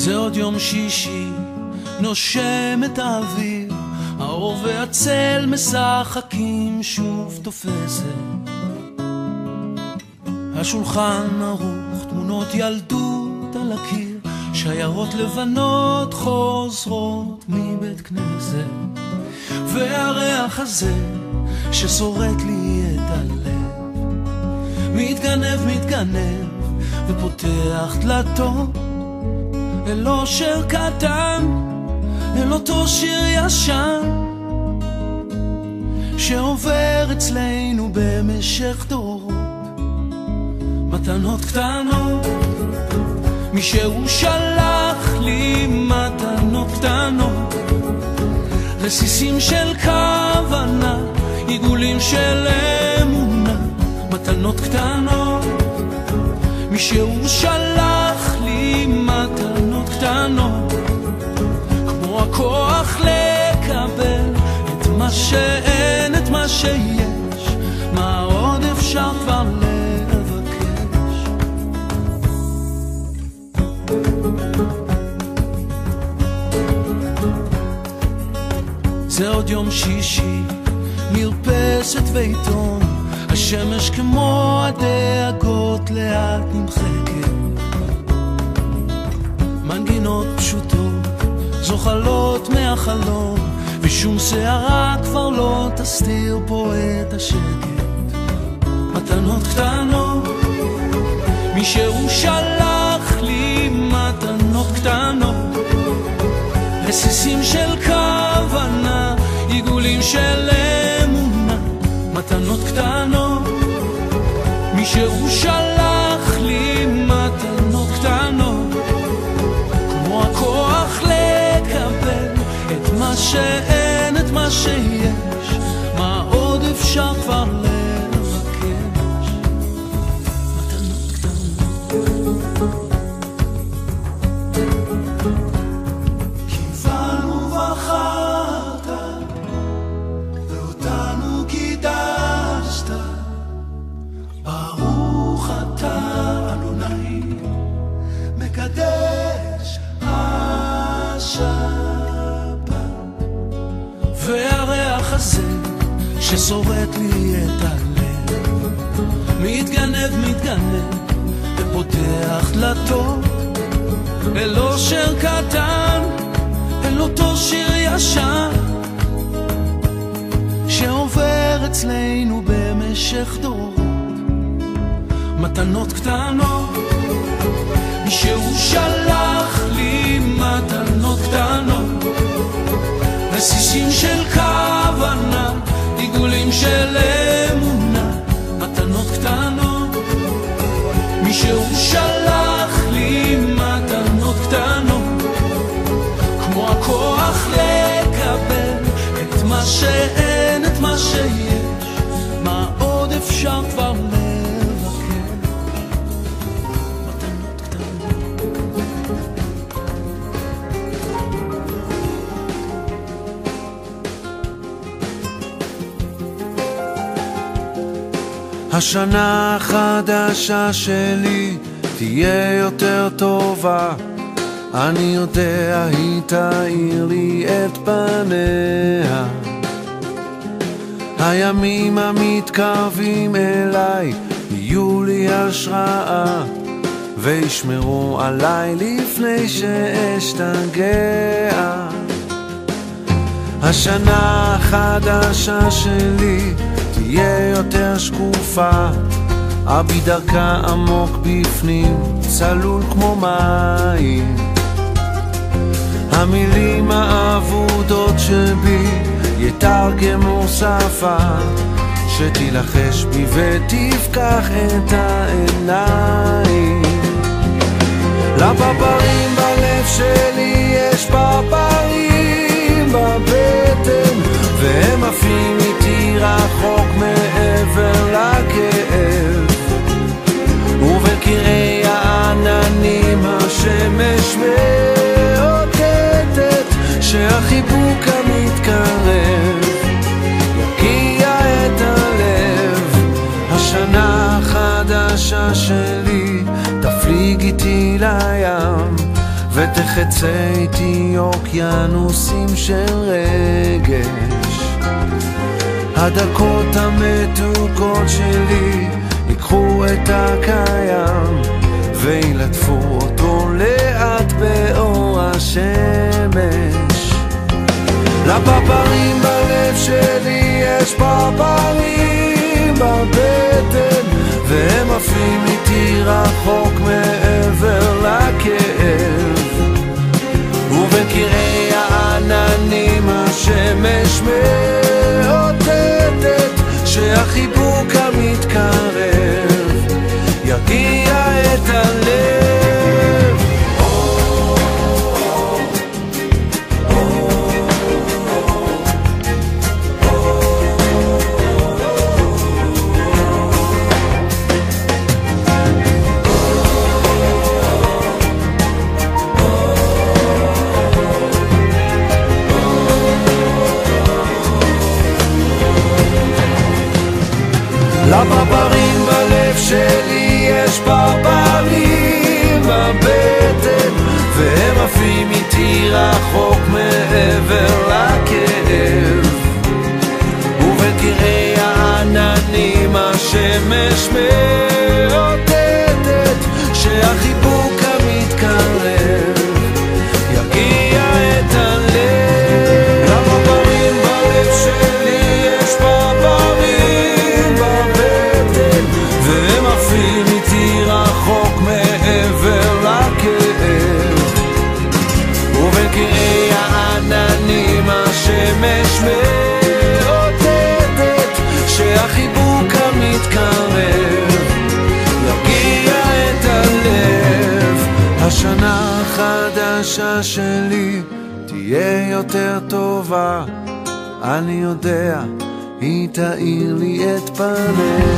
זה עוד יום שישי, נושם את האוויר, האור והצל משחקים, שוב תופסת השולחן ערוך, תמונות ילדות על הקיר, שיירות לבנות חוזרות מבית כנסת, והריח הזה ששורט לי את הלב מתגנב ופותח דלתות אל אושר קטן, אל אותו שיר ישן שעובר אצלנו במשך דורות. מתנות קטנות, מישהו שלח לי מתנות קטנות, רסיסים של כוונה, עיגולים של אמונה. מתנות קטנות, מישהו שלח לי מתנות קטנות, כמו הכוח לקבל את מה שאין, את מה שיש, מה עוד אפשר כבר לבקש. זה עוד יום שישי, מרפסת ועיתון, השמש כמו הדאגות לאט נמחקת, מנגינות פשוטות זוחלות מהחלום, ושום שערה כבר לא תסתיר פה את השקט. מתנות קטנות, מישהו שלח לי מתנות קטנות, רסיסים של כוונה, עיגולים של אמונה. מתנות קטנות, מישהו שלח לי מתנות קטנות, כמו הכוח לקבל את מה שאין, את מה שיש, מה עוד אפשר כבר לבקש. מתנות קטנות, קיבלנו ובחרת ואותנו קידשת, ברוך אתה אדוני מקדש השבת. והריח הזה ששורט לי את הלב מתגנב ופותח דלתות אל אושר קטן, אל אותו שיר ישן שעובר אצלנו במשך דורות. מתנות קטנות, מישהו שלח לי מתנות קטנות, רסיסים של כוונה, עיגולים של אמונה. מתנות קטנות, מישהו שלח לי מתנות קטנות, כמו הכוח לקבל את מה שאין, את מה שיש, מה עוד אפשר כבר לבקש. מתנות קטנות. השנה החדשה שלי תהיה יותר טובה, אני יודע היא תאיר לי את פניה. הימים המתקרבים אליי יהיו לי השראה, וישמרו עליי לפני שאשתגע. השנה החדשה שלי תהיה יותר שקופה, אבי דרכה עמוק בפנים, צלול כמו מים. המילים האבודות שבי יתרגמו שפה, שתילחש בי ותפקח את העיניים. לפרפרים בלב שלי יש פרפרים בבטן, והם עפים איתי רחוק מעבר לכאב. ובקירי העננים השמש מאותתת שהחיבוק המתקרב יקיע את הלב. השנה החדשה שלי תפליג איתי לים ותחכה וחצי איתי אוקיינוסים של רגש. הדקות המתוקות שלי ייקחו את הקיים וילטפו אותו לאט באור השמש. לפרפרים בלב שלי יש פרפרים בבטן, והם עפים איתי רחוק מעבר לכאב. ובקרעי העננים השמש מאותתת שהחיבוק המתקרב יגיע את הלב. לפרפרים בלב שלי יש פרפרים בבטן, והם עפים איתי רחוק מעבר לכאב. ובקרעי העננים השמש מאותתת שהחיבוק המתקרב יגיע את הלב. לפרפרים בלב שלי יש פרפרים בבטן, והם עפים איתי רחוק מעבר לכאב. ובקרעי העננים השמש מאותתת שהחיבוק המתקרב יגיע את הלב. השנה החדשה שלי תהיה יותר טובה, אני יודע, היא תאיר לי את פניה.